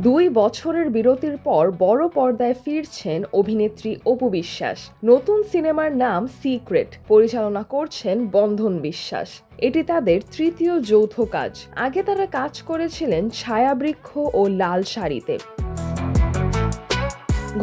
2 বছরের বিরতির পর বড় পর্দায় ফিরছেন অভিনেত্রী অপু বিশ্বাস। নতুন সিনেমার নাম সিক্রেট, পরিচালনা করছেন বন্ধন বিশ্বাস। এটি তাদের তৃতীয় যৌথ কাজ। আগে তারা কাজ করেছিলেন ছায়াবৃক্ষ ও লাল শাড়িতে।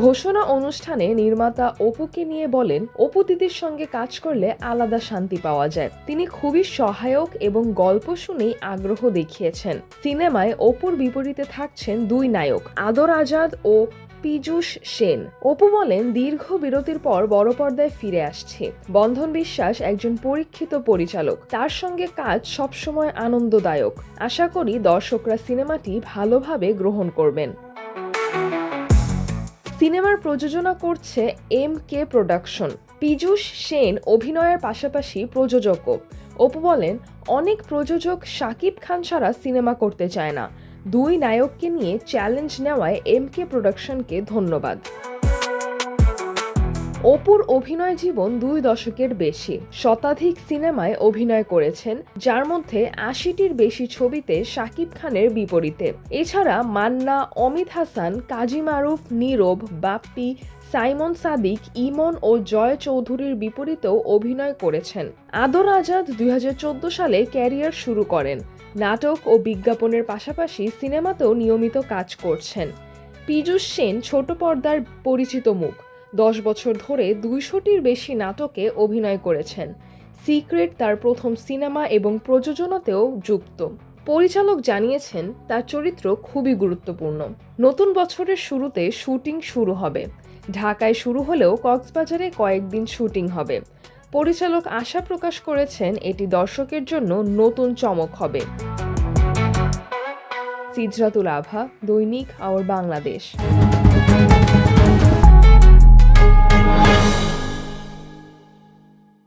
ঘোষণা অনুষ্ঠানে নির্মাতা অপুকে নিয়ে বলেন, অপু দিদির সঙ্গে কাজ করলে আলাদা শান্তি পাওয়া যায়। তিনি খুবই সহায়ক এবং গল্প শুনেই আগ্রহ দেখিয়েছেন। সিনেমায় অপুর বিপরীতে থাকছেন 2 নায়ক, আদর আজাদ ও পীযূষ সেন। অপু বলেন, দীর্ঘ বিরতির পর বড় পর্দায় ফিরে আসছে। বন্ধন বিশ্বাস একজন পরীক্ষিত পরিচালক, তার সঙ্গে কাজ সবসময় আনন্দদায়ক। আশা করি দর্শকরা সিনেমাটি ভালোভাবে গ্রহণ করবেন। সিনেমার প্রযোজনা করছে MK প্রোডাকশন। পীযূষ সেন অভিনয়ের পাশাপাশি প্রযোজকও। অপু বলেন, অনেক প্রযোজক শাকিব খান ছাড়া সিনেমা করতে চায় না। 2 নায়ককে নিয়ে চ্যালেঞ্জ নেওয়ায় MK প্রোডাকশনকে ধন্যবাদ। অপুর অভিনয় জীবন 2 দশকের বেশি। শতাধিক সিনেমায় অভিনয় করেছেন, যার মধ্যে 80টির বেশি ছবিতে শাকিব খানের বিপরীতে। এছাড়া মান্না, অমিত হাসান, কাজী মারুফ, নীরব, বাপ্পি, সাইমন সাদিক, ইমন ও জয় চৌধুরীর বিপরীতেও অভিনয় করেছেন। আদর আজাদ 2014 সালে ক্যারিয়ার শুরু করেন। নাটক ও বিজ্ঞাপনের পাশাপাশি সিনেমাতেও নিয়মিত কাজ করছেন। পীযূষ সেন ছোট পর্দার পরিচিত মুখ। 10 বছর ধরে 200টির বেশি নাটকে অভিনয় করেছেন। সিক্রেট তার প্রথম সিনেমা এবং প্রযোজনাতেও যুক্ত। পরিচালক জানিয়েছেন, তার চরিত্র খুবই গুরুত্বপূর্ণ। নতুন বছরের শুরুতে শুটিং শুরু হবে। ঢাকায় শুরু হলেও কক্সবাজারে কয়েকদিন শুটিং হবে। পরিচালক আশা প্রকাশ করেছেন, এটি দর্শকের জন্য নতুন চমক হবে। সিজরাতুল আভা, দৈনিক আওয়ার বাংলাদেশ।